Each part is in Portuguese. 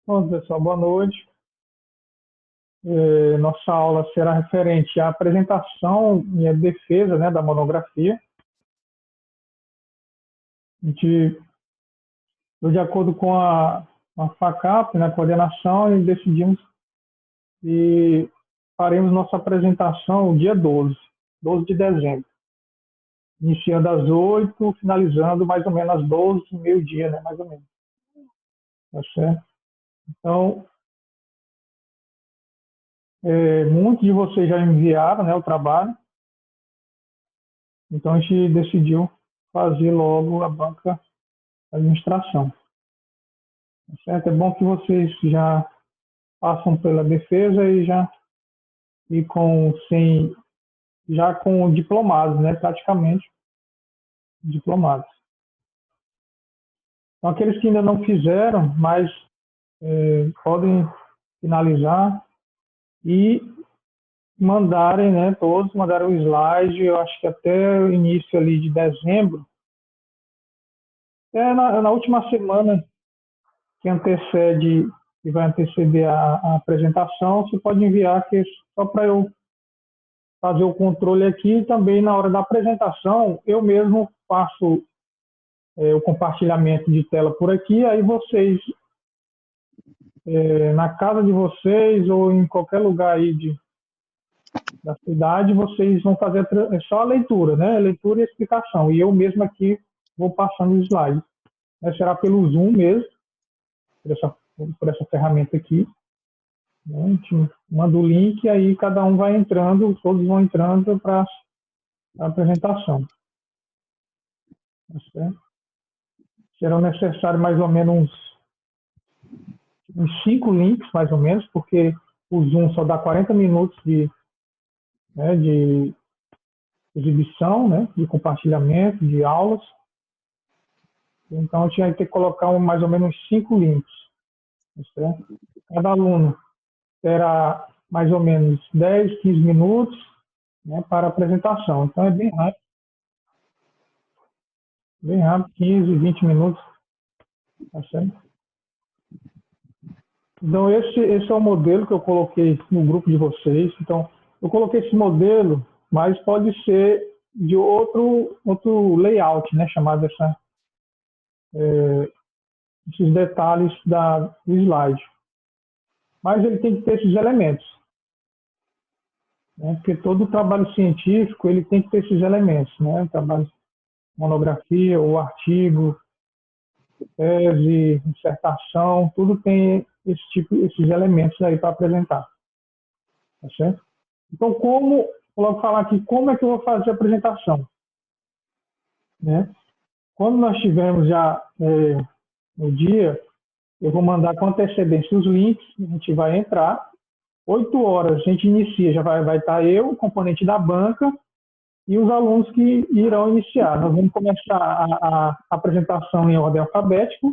Bom, pessoal, boa noite. Nossa aula será referente à apresentação e à defesa, né, da monografia. A gente, de acordo com a FACAP, né, a coordenação, e decidimos que faremos nossa apresentação no dia 12 de dezembro, iniciando às 8, finalizando mais ou menos às 12, meio-dia, né, mais ou menos. Tá certo? Então, muitos de vocês já enviaram, né, o trabalho, então a gente decidiu fazer logo a banca de administração. Tá certo? É bom que vocês já passam pela defesa e já com diplomados, né, praticamente diplomados. Então, aqueles que ainda não fizeram, mas podem finalizar e mandarem, né, todos mandaram o slide, eu acho que até o início ali de dezembro, na última semana que antecede e vai anteceder a apresentação, você pode enviar, que é só para eu fazer o controle aqui. E também na hora da apresentação eu mesmo faço o compartilhamento de tela por aqui, aí vocês, na casa de vocês ou em qualquer lugar aí da cidade, vocês vão fazer só a leitura, né? Leitura e explicação. E eu mesmo aqui vou passando os slides. Será pelo Zoom mesmo, por essa ferramenta aqui. Né? A gente manda o link e aí cada um vai entrando, todos vão entrando para a apresentação. Tá certo? Serão necessários mais ou menos uns 5 links, mais ou menos, porque o Zoom só dá 40 minutos de exibição, né, de compartilhamento, de aulas. Então, a gente vai ter que colocar mais ou menos 5 links. Certo? Cada aluno terá mais ou menos 10, 15 minutos, né, para a apresentação. Então, é bem rápido, 15, 20 minutos. Tá certo? Então, esse é o modelo que eu coloquei no grupo de vocês. Então, eu coloquei esse modelo, mas pode ser de outro layout, né, chamado esses detalhes do slide. Mas ele tem que ter esses elementos, né, porque todo trabalho científico ele tem que ter esses elementos, né, trabalho, monografia, ou artigo, tese, dissertação, tudo tem esses elementos aí para apresentar. Tá certo? Então, vou logo falar aqui como é que eu vou fazer a apresentação. Né? Quando nós tivermos já no dia, eu vou mandar com antecedência os links, a gente vai entrar. 8 horas a gente inicia, já vai estar eu, o componente da banca, e os alunos que irão iniciar. Nós vamos começar a apresentação em ordem alfabética.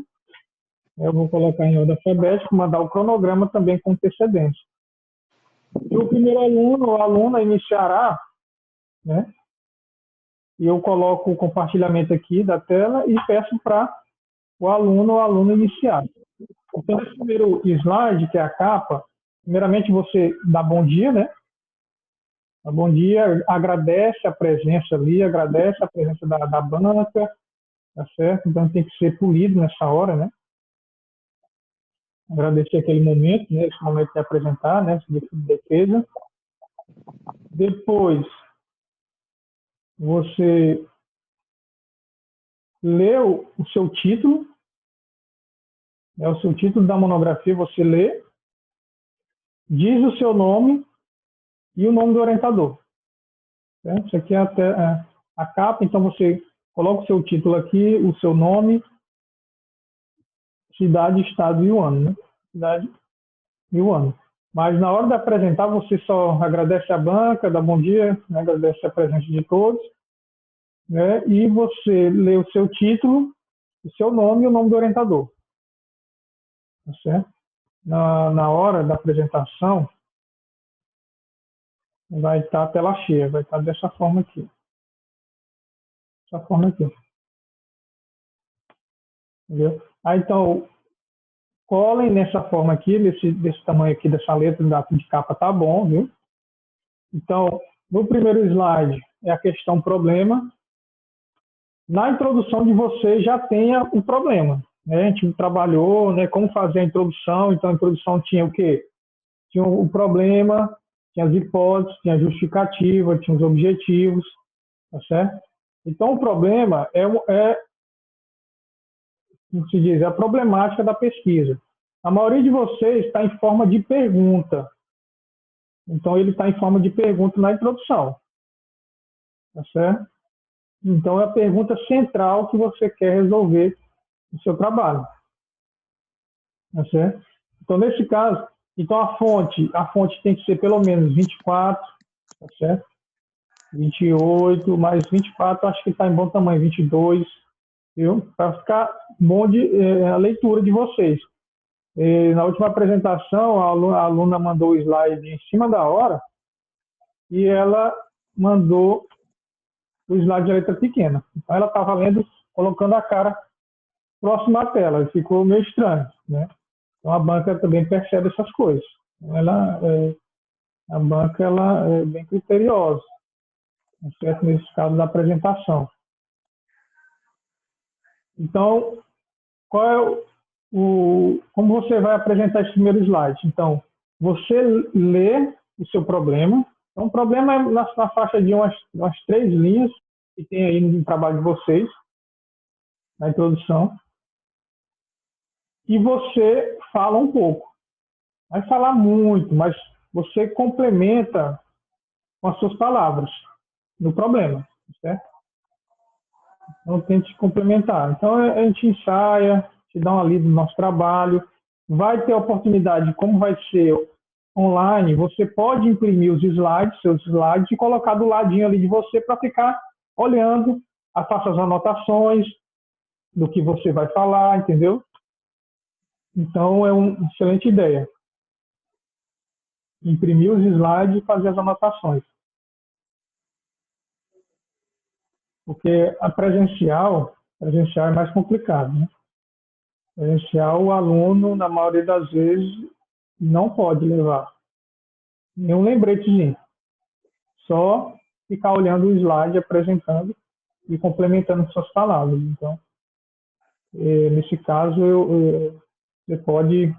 Eu vou colocar em ordem alfabética, mandar o cronograma também com antecedência. E o primeiro aluno ou aluna iniciará, né? E eu coloco o compartilhamento aqui da tela e peço para o aluno ou aluna iniciar. Então, esse primeiro slide, que é a capa, primeiramente você dá bom dia, né? Bom dia, agradece a presença ali, agradece a presença da banca, tá certo? Então tem que ser polido nessa hora, né? Agradecer aquele momento, né? Esse momento de apresentar, né? Esse de defesa. Depois, você lê o seu título, né? O seu título da monografia, você lê, diz o seu nome e o nome do orientador. Certo? Isso aqui é a capa, então você coloca o seu título aqui, o seu nome, cidade, estado e o ano, né? Cidade e o ano. Mas na hora de apresentar, você só agradece a banca, dá bom dia, né? Agradece a presença de todos, né? E você lê o seu título, o seu nome e o nome do orientador. Tá certo? Na hora da apresentação, vai estar a tela cheia, vai estar dessa forma aqui. Dessa forma aqui. Entendeu? Aí, então, colhem nessa forma aqui, desse tamanho aqui, dessa letra de capa, tá bom, viu? Então, no primeiro slide é a questão problema. Na introdução de vocês já tenha o problema, né? A gente trabalhou, né, como fazer a introdução, então a introdução tinha o quê? Tinha o problema, tinha as hipóteses, tinha a justificativa, tinha os objetivos, tá certo? Então o problema como se diz, é a problemática da pesquisa. A maioria de vocês está em forma de pergunta. Então, ele está em forma de pergunta na introdução. Tá certo? Então, é a pergunta central que você quer resolver no seu trabalho. Tá certo? Então, nesse caso, então a fonte tem que ser pelo menos 24, tá certo? 28, mais 24, acho que está em bom tamanho, 22, viu? Para ficar bom a leitura de vocês. Na última apresentação, a aluna mandou o slide em cima da hora e ela mandou o slide de letra pequena. Então, ela estava lendo, colocando a cara próxima à tela. Ficou meio estranho, né? Então, a banca também percebe essas coisas. A banca ela é bem criteriosa, certo? Nesse caso da apresentação. Então, qual é como você vai apresentar esse primeiro slide? Então, você lê o seu problema. Então, o problema é na faixa de umas 3 linhas que tem aí no trabalho de vocês, na introdução. E você fala um pouco. Vai falar muito, mas você complementa com as suas palavras no problema, certo? Então, tente complementar. Então, a gente ensaia, te dá uma lida no nosso trabalho, vai ter a oportunidade, como vai ser online, você pode imprimir os slides, seus slides, e colocar do ladinho ali de você para ficar olhando, faça as anotações do que você vai falar, entendeu? Então, é uma excelente ideia. Imprimir os slides e fazer as anotações. Porque a presencial é mais complicado, né? Presencial, o aluno, na maioria das vezes, não pode levar nenhum lembretezinho. Só ficar olhando o slide, apresentando e complementando suas palavras. Então, nesse caso, você pode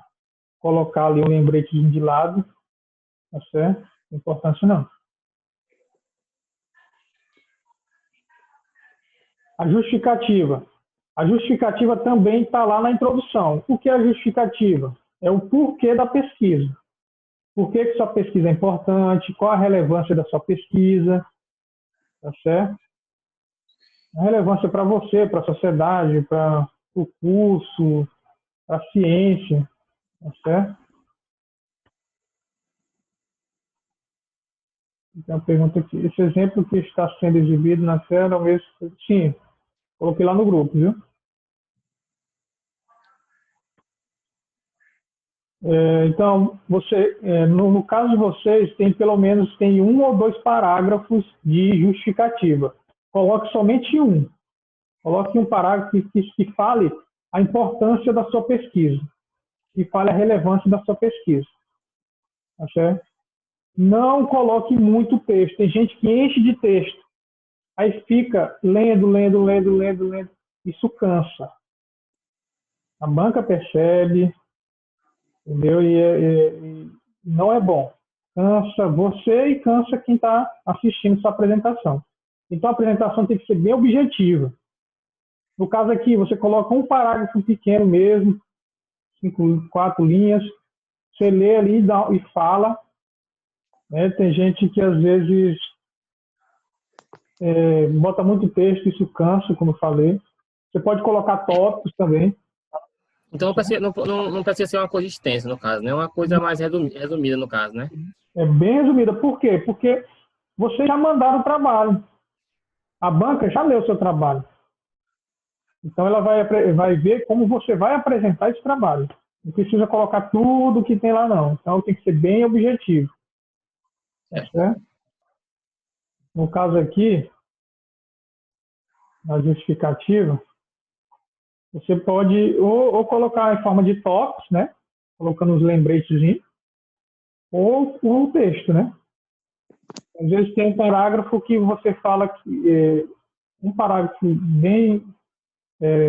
colocar ali um lembretezinho de lado, tá certo? Não tem importância não. A justificativa. A justificativa também está lá na introdução. O que é a justificativa? É o porquê da pesquisa. Por que sua pesquisa é importante? Qual a relevância da sua pesquisa? Tá certo? A relevância para você, para a sociedade, para o curso, para a ciência. Tá certo? Então, a pergunta aqui. Esse exemplo que está sendo exibido na tela é o mesmo? Sim, coloquei lá no grupo, viu? Então, no caso de vocês, tem pelo menos 1 ou 2 parágrafos de justificativa. Coloque somente um. Coloque um parágrafo que fale a importância da sua pesquisa, que fale a relevância da sua pesquisa. Tá certo? Não coloque muito texto. Tem gente que enche de texto. Aí fica lendo. Isso cansa. A banca percebe, entendeu? E não é bom. Cansa você e cansa quem está assistindo sua apresentação. Então, a apresentação tem que ser bem objetiva. No caso aqui, você coloca um parágrafo pequeno mesmo, 4 linhas, você lê ali e fala. Né? Tem gente que, às vezes, bota muito texto, isso cansa, como eu falei. Você pode colocar tópicos também. Então não precisa ser uma coisa extensa, no caso, né? Uma coisa mais resumida, no caso, né? É bem resumida. Por quê? Porque vocês já mandaram o trabalho. A banca já leu o seu trabalho. Então, ela vai ver como você vai apresentar esse trabalho. Não precisa colocar tudo que tem lá, não. Então, tem que ser bem objetivo. Certo? No caso aqui, na justificativa, Você pode ou colocar em forma de tópicos, né? Colocando os lembretes, ou o texto, né? Às vezes tem um parágrafo que você fala que um parágrafo bem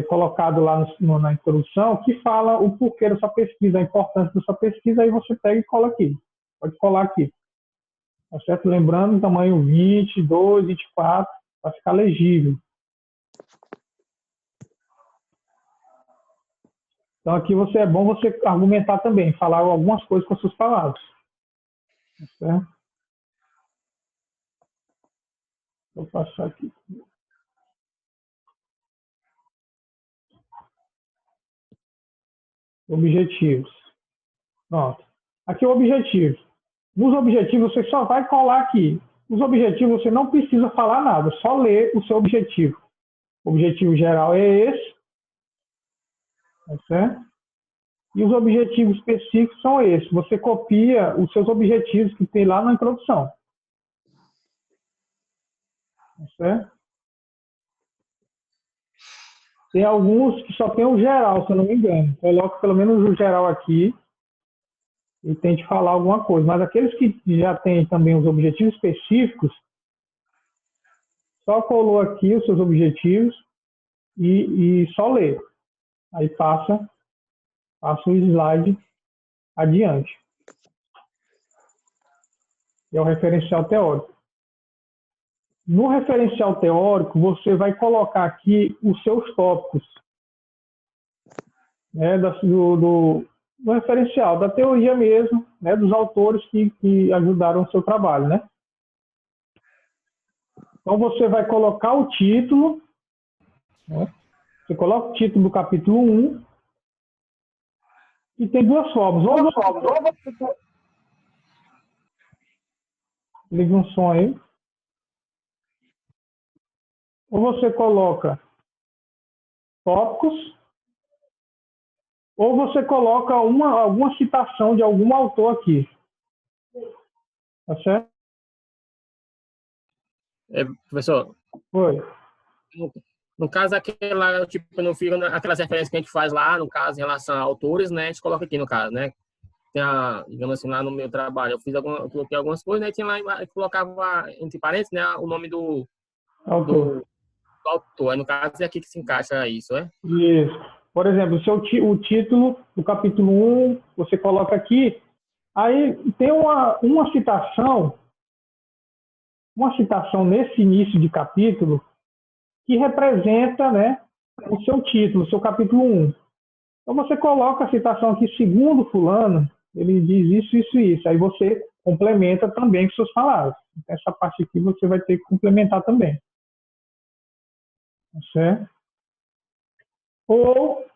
colocado lá na introdução que fala o porquê da sua pesquisa, a importância da sua pesquisa, aí você pega e cola aqui. Pode colar aqui. Tá certo? Lembrando, tamanho 22, 24, para ficar legível. Então aqui é bom você argumentar também, falar algumas coisas com as suas palavras. Tá certo? Vou passar aqui. Objetivos. Pronto. Aqui é o objetivo. Nos objetivos você só vai colar aqui. Os objetivos você não precisa falar nada, só ler o seu objetivo. O objetivo geral é esse. Tá certo? E os objetivos específicos são esses. Você copia os seus objetivos que tem lá na introdução. Tá certo? Tem alguns que só tem o geral, se eu não me engano. Coloca pelo menos o geral aqui e tente falar alguma coisa. Mas aqueles que já têm também os objetivos específicos, só colou aqui os seus objetivos e só lê. Aí passa o slide adiante. É o referencial teórico. No referencial teórico, você vai colocar aqui os seus tópicos, né, do referencial, da teoria mesmo, né, dos autores que ajudaram o seu trabalho, né? Então, você vai colocar o título, né? Você coloca o título do capítulo 1, e tem duas formas. Ou você... Liga um som aí. Ou você coloca tópicos, ou você coloca alguma citação de algum autor aqui. Tá certo? Professor, Foi. no caso, aquela, tipo, não fica aquelas referências que a gente faz lá, no caso, em relação a autores, né? A gente coloca aqui, no caso, né? Tem digamos assim, lá no meu trabalho, eu coloquei algumas coisas, né? Tinha lá, eu colocava, entre parênteses, né? O nome do autor. Aí, no caso, é aqui que se encaixa isso, é? Isso. Por exemplo, o título do capítulo 1, você coloca aqui, aí tem uma citação nesse início de capítulo que representa, né, o seu título, o seu capítulo 1. Então você coloca a citação aqui, segundo fulano, ele diz isso, isso e isso. Aí você complementa também com suas palavras. Então, essa parte aqui você vai ter que complementar também. Certo? Ou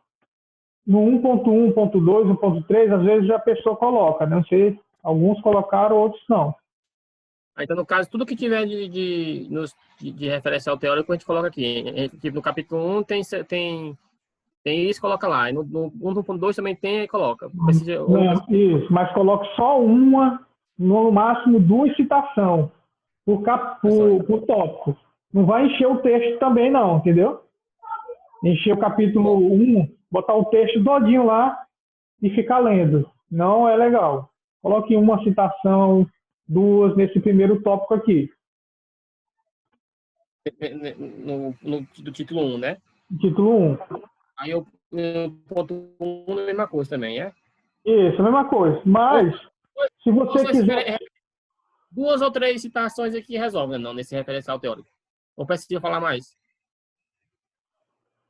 no 1.1, 1.2, 1.3, às vezes a pessoa coloca, não sei, alguns colocaram, outros não. Então, no caso, tudo que tiver de referencial teórico, a gente coloca aqui. Tipo, no capítulo 1 tem isso, coloca lá. E no 1.2 também tem, e coloca. Precisa, Não, isso, mas coloque só no máximo duas citações por tópico. Não vai encher o texto também não, entendeu? Encher o capítulo 1, botar o texto todinho lá e ficar lendo. Não é legal. Coloque uma citação, duas nesse primeiro tópico aqui. do título 1, né? Título 1. Aí eu ponto 1 é a mesma coisa também, é? Isso, a mesma coisa. Mas, se você quiser... Duas ou três citações aqui resolve, né? Não, nesse referencial teórico. Ou precisa falar mais?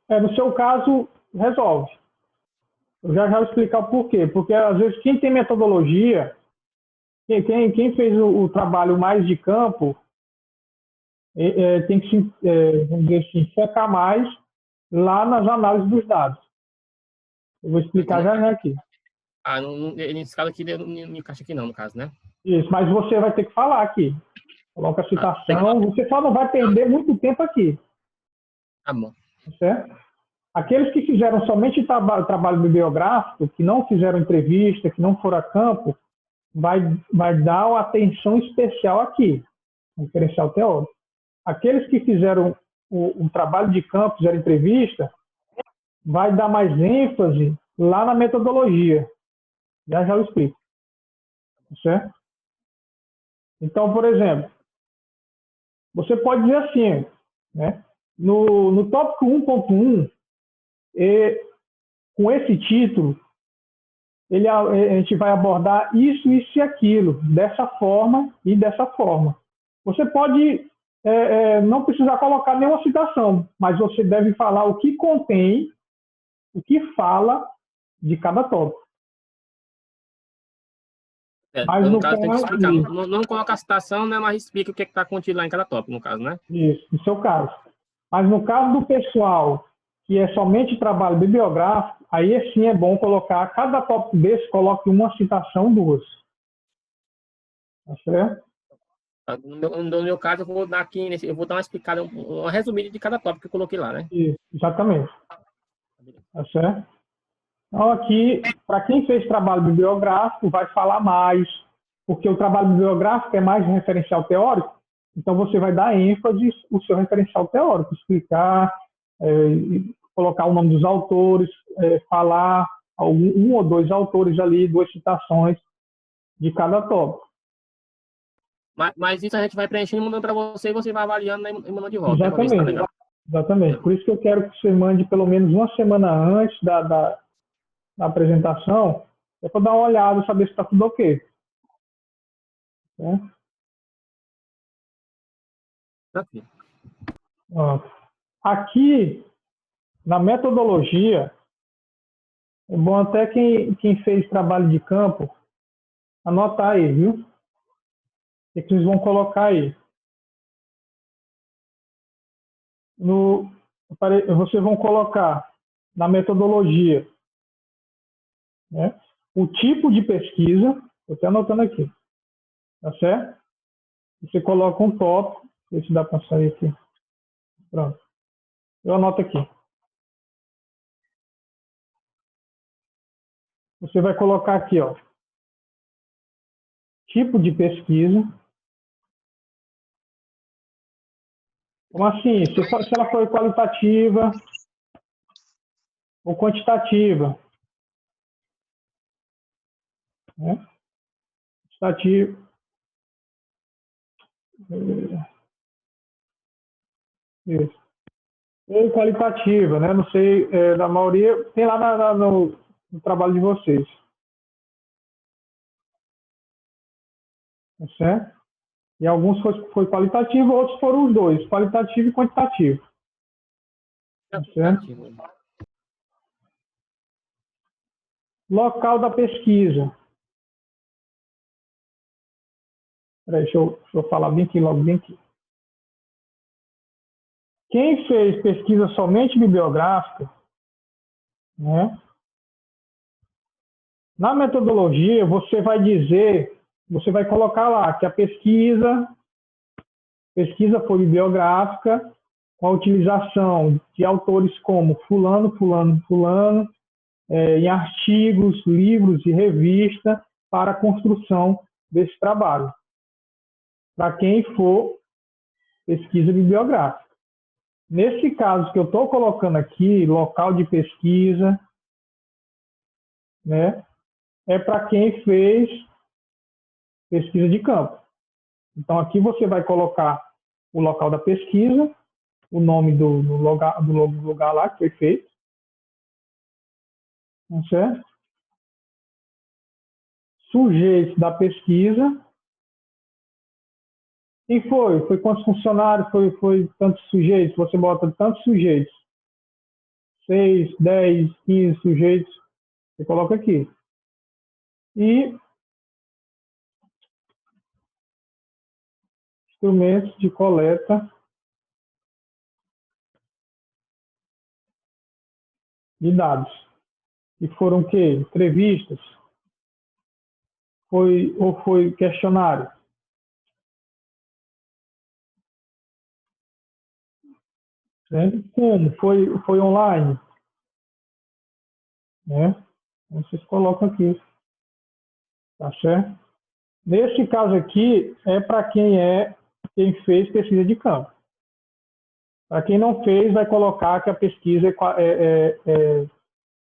No seu caso, resolve. Eu já vou explicar o porquê. Porque, às vezes, quem tem metodologia, quem fez o trabalho mais de campo, tem que, vamos dizer assim, focar mais lá nas análises dos dados. Eu vou explicar já aqui. Nesse caso aqui, não encaixa aqui não, no caso, né? Isso, mas você vai ter que falar aqui. Coloca a citação. Você só não vai perder muito tempo aqui. Tá bom. Certo? Aqueles que fizeram somente trabalho bibliográfico, que não fizeram entrevista, que não foram a campo, vai dar uma atenção especial aqui, no referencial teórico. Aqueles que fizeram um trabalho de campo, fizeram entrevista, vai dar mais ênfase lá na metodologia. Já já eu explico. Certo? Então, por exemplo, você pode dizer assim, né? No tópico 1.1, com esse título, a gente vai abordar isso, isso e aquilo, dessa forma e dessa forma. Você pode não precisar colocar nenhuma citação, mas você deve falar o que contém, o que fala de cada tópico. Mas no caso, tem que explicar. Não coloca a citação, né, mas explica o que está contido lá em cada tópico, no caso, né? Isso, no seu caso. Mas no caso do pessoal que é somente trabalho bibliográfico, aí sim é bom colocar, cada tópico desse, coloque uma citação, duas. Tá certo? No meu caso, eu vou dar aqui, eu vou dar uma explicada, uma resumida de cada tópico que eu coloquei lá, né? Isso, exatamente. Tá certo? Então, aqui, para quem fez trabalho bibliográfico, vai falar mais, porque o trabalho bibliográfico é mais referencial teórico, então você vai dar ênfase no seu referencial teórico, explicar, colocar o nome dos autores, falar um ou dois autores ali, duas citações de cada tópico. Mas isso a gente vai preenchendo e mandando para você e você vai avaliando e mandando de volta. Exatamente. Né, exatamente. Por isso que eu quero que você mande pelo menos uma semana antes da apresentação, para dar uma olhada e saber se está tudo ok. Né? Aqui, na metodologia, é bom até quem fez trabalho de campo anotar aí, viu? O que eles vão colocar aí? Vocês vão colocar na metodologia, né, o tipo de pesquisa, estou até anotando aqui, tá certo? Você coloca um tópico, ver se dá para sair aqui. Pronto. Eu anoto aqui. Você vai colocar aqui, ó, tipo de pesquisa. Como assim? Se ela foi qualitativa ou quantitativa. Né? Quantitativa. Isso. Ou qualitativa, né? Não sei, da maioria, tem lá no trabalho de vocês. Tá certo? E alguns foi qualitativo, outros foram os dois, qualitativo e quantitativo. Tá certo? Local da pesquisa. Peraí, deixa eu falar bem aqui, logo bem aqui. Quem fez pesquisa somente bibliográfica, né? Na metodologia, você vai colocar lá que a pesquisa foi bibliográfica, com a utilização de autores como fulano, fulano, fulano, em artigos, livros e revista para a construção desse trabalho. Para quem for pesquisa bibliográfica. Nesse caso que eu estou colocando aqui, local de pesquisa, né, é para quem fez pesquisa de campo. Então, aqui você vai colocar o local da pesquisa, o nome do lugar lá que foi feito, certo? Sujeito da pesquisa. E foi quantos funcionários, foi tantos sujeitos, você bota tantos sujeitos. 6, 10, 15 sujeitos, você coloca aqui. E instrumentos de coleta de dados. E foram o quê? Entrevistas? Foi questionário? Como? Foi online? Né? Vocês colocam aqui. Tá certo? Nesse caso aqui, é para quem fez pesquisa de campo. Para quem não fez, vai colocar que a pesquisa é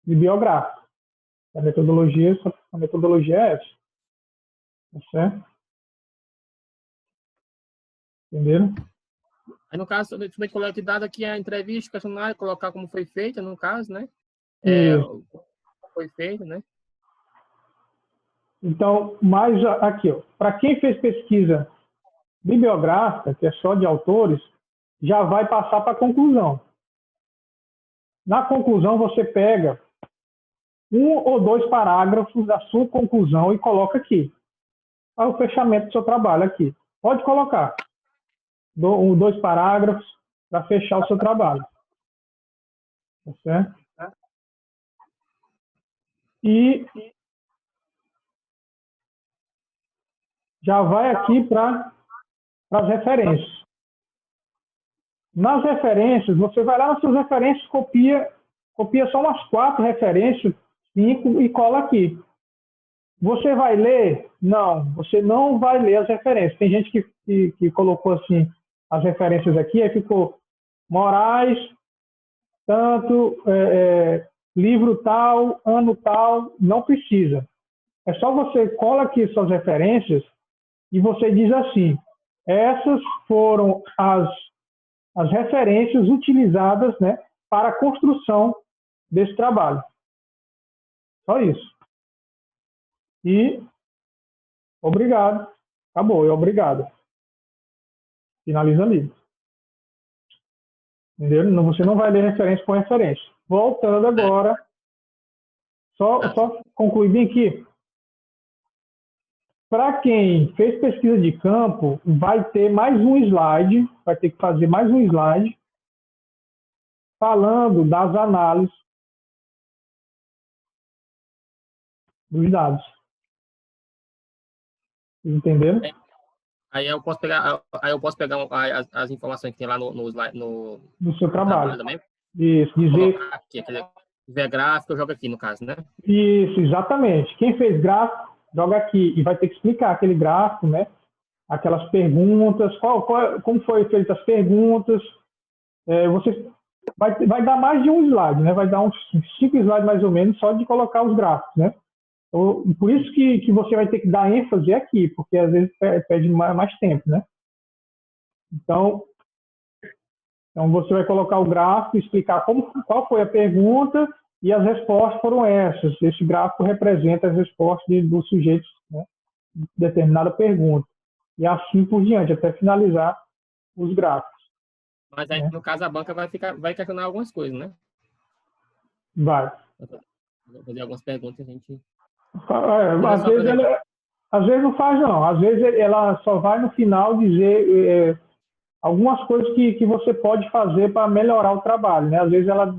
bibliográfica. A metodologia é essa. Tá certo? Entenderam? Aí, no caso, de coleta de dados aqui, a entrevista, questionário, colocar como foi feita, no caso, né? Isso. Foi feito, né? Então, mais aqui, para quem fez pesquisa bibliográfica, que é só de autores, já vai passar para a conclusão. Na conclusão, você pega 1 ou 2 parágrafos da sua conclusão e coloca aqui. Para o fechamento do seu trabalho aqui. Pode colocar 2 parágrafos para fechar o seu trabalho. Tá certo? E já vai aqui para as referências. Nas referências, você vai lá nas suas referências, copia só umas 4 referências, 5 e cola aqui. Você vai ler? Não, você não vai ler as referências. Tem gente que colocou assim as referências aqui, aí ficou Moraes, tanto, livro tal, ano tal, não precisa. É só você cola aqui suas referências e você diz assim, essas foram as referências utilizadas, né, para a construção desse trabalho. Só isso. E obrigado. Acabou, obrigado. Finaliza ali. Entendeu? Você não vai ler referência por referência. Voltando agora, só concluir bem aqui. Para quem fez pesquisa de campo, vai ter mais um slide, vai ter que fazer mais um slide falando das análises dos dados. Entenderam? Aí eu posso pegar, as informações que tem lá no seu trabalho também. Isso, dizer aqui, tiver gráfico, eu jogo aqui no caso, né? Isso, exatamente. Quem fez gráfico, joga aqui e vai ter que explicar aquele gráfico, né? Aquelas perguntas, como foi feitas as perguntas. Você vai dar mais de um slide, né? Vai dar uns 5 slides mais ou menos só de colocar os gráficos, né? Por isso que você vai ter que dar ênfase aqui, porque às vezes pede mais tempo, né? Então você vai colocar o gráfico, explicar qual foi a pergunta e as respostas foram essas. Esse gráfico representa as respostas dos sujeitos, né, de determinada pergunta. E assim por diante, até finalizar os gráficos. Mas aí, no caso, a banca vai questionar algumas coisas, né? Vai. Vou fazer algumas perguntas, a gente... Às vezes não faz, não. Às vezes ela só vai no final dizer algumas coisas que você pode fazer para melhorar o trabalho, né? Às vezes ela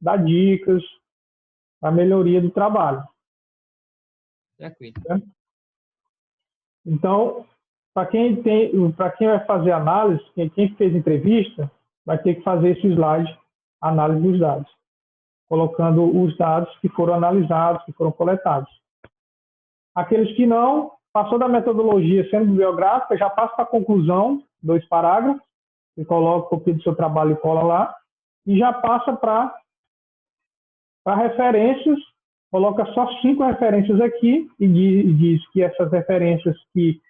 dá dicas para a melhoria do trabalho. Tranquilo. Né? Então, para quem vai fazer análise, quem fez entrevista, vai ter que fazer esse slide, análise dos dados, colocando os dados que foram analisados, que foram coletados. Aqueles que não, passou da metodologia sendo bibliográfica, já passa para a conclusão, 2 parágrafos, você coloca copia do seu trabalho e cola lá, e já passa para referências, coloca só 5 referências aqui e diz que essas referências que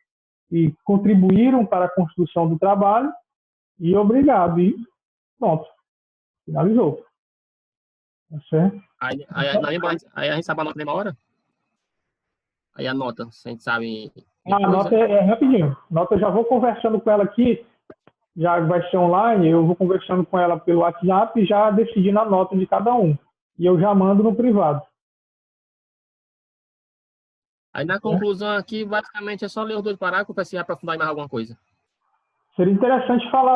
contribuíram para a construção do trabalho, e obrigado, e pronto, finalizou. Tá certo? Aí a gente sabe a nota de uma hora? Aí a nota, a gente sabe... A nota é rapidinho. Nota eu já vou conversando com ela aqui, já vai ser online, eu vou conversando com ela pelo WhatsApp e já decidindo a nota de cada um. E eu já mando no privado. Aí na conclusão aqui, basicamente, é só ler os 2 parágrafos para se aprofundar em mais alguma coisa. Seria interessante falar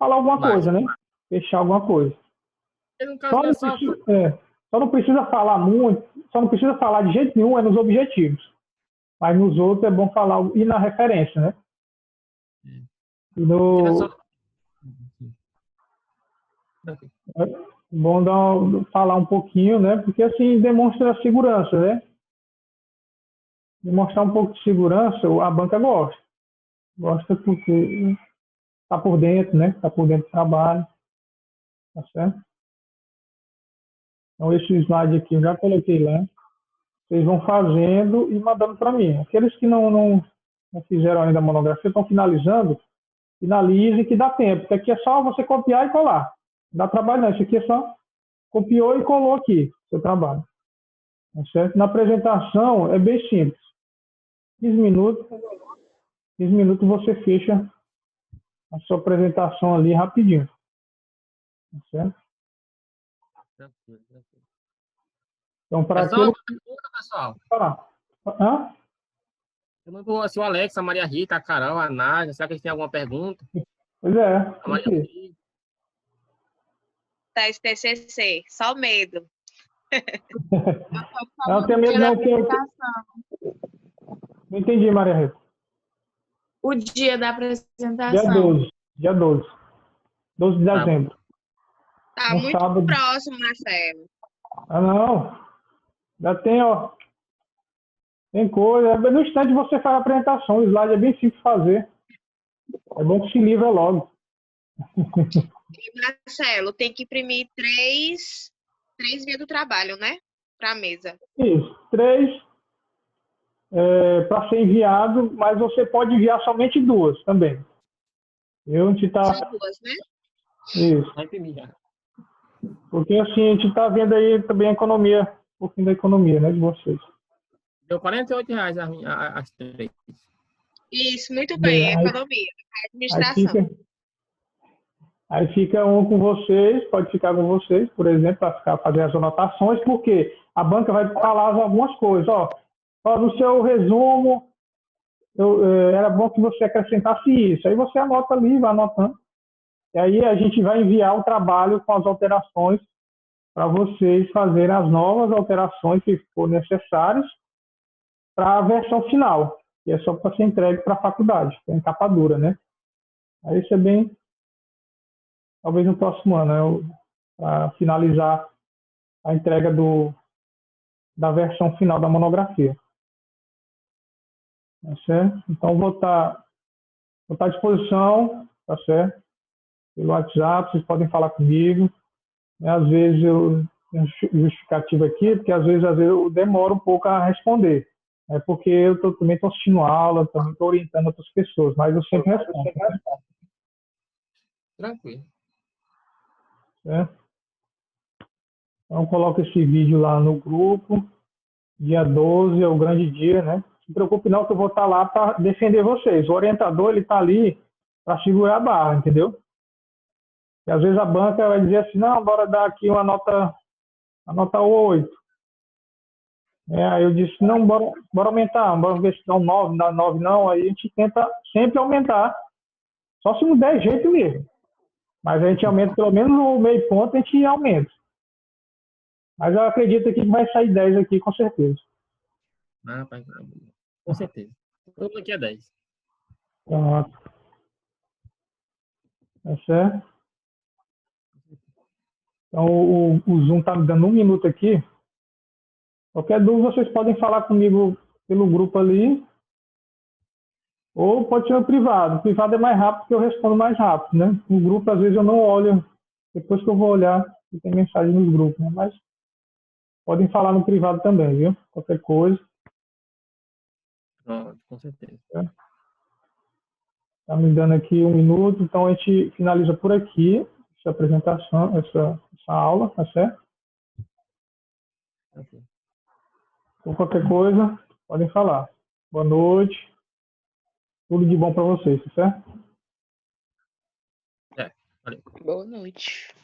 alguma coisa, né? Fechar alguma coisa. Só não precisa falar muito, só não precisa falar de jeito nenhum, nos objetivos. Mas nos outros é bom falar, e na referência, né? É bom falar um pouquinho, né? Porque assim demonstra segurança, né? Demonstrar um pouco de segurança, a banca gosta. Gosta porque tá por dentro, né? Tá por dentro do trabalho, tá certo? Então, esse slide aqui eu já coloquei lá. Vocês vão fazendo e mandando para mim. Aqueles que não fizeram ainda a monografia, estão finalizando, finalize que dá tempo, porque aqui é só você copiar e colar. Não dá trabalho não, isso aqui é só copiou e colou aqui, seu trabalho. Tá certo? Na apresentação é bem simples. 15 minutos você fecha a sua apresentação ali rapidinho. Tá certo? Tranquilo, tranquilo. Então, para Pessoal, aquele... pergunta, pessoal. Hã? Perguntou assim, o Alex, a Maria Rita, a Carol, a Nádia, será que eles têm alguma pergunta? Pois é. A Maria Rita. Da TCC, só medo. Não tem medo não, que eu... Não entendi, Maria Rita. O dia da Dia apresentação. 12 de dezembro. Tá No muito sábado. próximo, Marcelo. Ah, não. Já tem, ó. Tem coisa. No instante você faz a apresentação. O slide é bem simples de fazer. É bom que se livra logo. E, Marcelo, tem que imprimir três vias do trabalho, né? Pra mesa. Isso. 3 para ser enviado, mas você pode enviar somente 2 também. A gente tá... Só 2, né? Isso. Vai imprimir já. Porque assim, a gente está vendo aí também a economia, um pouquinho da economia, né, de vocês. Deu R$ 48 as 3. Isso, muito bem. Economia, administração. Aí fica um com vocês, pode ficar com vocês, por exemplo, para fazer as anotações, porque a banca vai falar algumas coisas. Ó, no seu resumo, era bom que você acrescentasse isso. Aí você anota ali, vai anotando. E aí a gente vai enviar o trabalho com as alterações para vocês fazerem as novas alterações que for necessárias para a versão final, que é só para ser entregue para a faculdade, que é em capa dura, né? Aí isso é bem, talvez no próximo ano, né, para finalizar a entrega da versão final da monografia. Tá certo? Então, vou estar à disposição, tá certo? Pelo WhatsApp, vocês podem falar comigo. Às vezes eu tenho justificativa aqui, porque às vezes eu demoro um pouco a responder. É porque eu também estou assistindo aula, também estou orientando outras pessoas, mas eu sempre respondo. Tranquilo. Certo? Então, coloco esse vídeo lá no grupo. Dia 12 é o grande dia, né? Não se preocupe não, que eu vou estar lá para defender vocês. O orientador, ele está ali para segurar a barra, entendeu? E às vezes a banca vai dizer assim, não, bora dar aqui uma nota 8. Aí eu disse, não, bora aumentar, bora ver se dá um 9, não dá 9 não. Aí a gente tenta sempre aumentar, só se não der jeito mesmo. Mas a gente aumenta pelo menos o meio ponto, a gente aumenta. Mas eu acredito que vai sair 10 aqui, com certeza. Ah, com certeza. Todo mundo aqui é 10. Pronto. Tá certo? Então, o Zoom está me dando 1 minuto aqui. Qualquer dúvida, vocês podem falar comigo pelo grupo ali. Ou pode ser no privado. O privado é mais rápido, porque eu respondo mais rápido, né? No grupo, às vezes, eu não olho. Depois que eu vou olhar, tem mensagem nos grupos, né? Mas podem falar no privado também, viu? Qualquer coisa. Pronto, com certeza. Está me dando aqui 1 minuto, então a gente finaliza por aqui essa apresentação, essa aula, tá certo? Okay. Então, qualquer coisa, podem falar. Boa noite. Tudo de bom para vocês, tá certo? Valeu. Boa noite.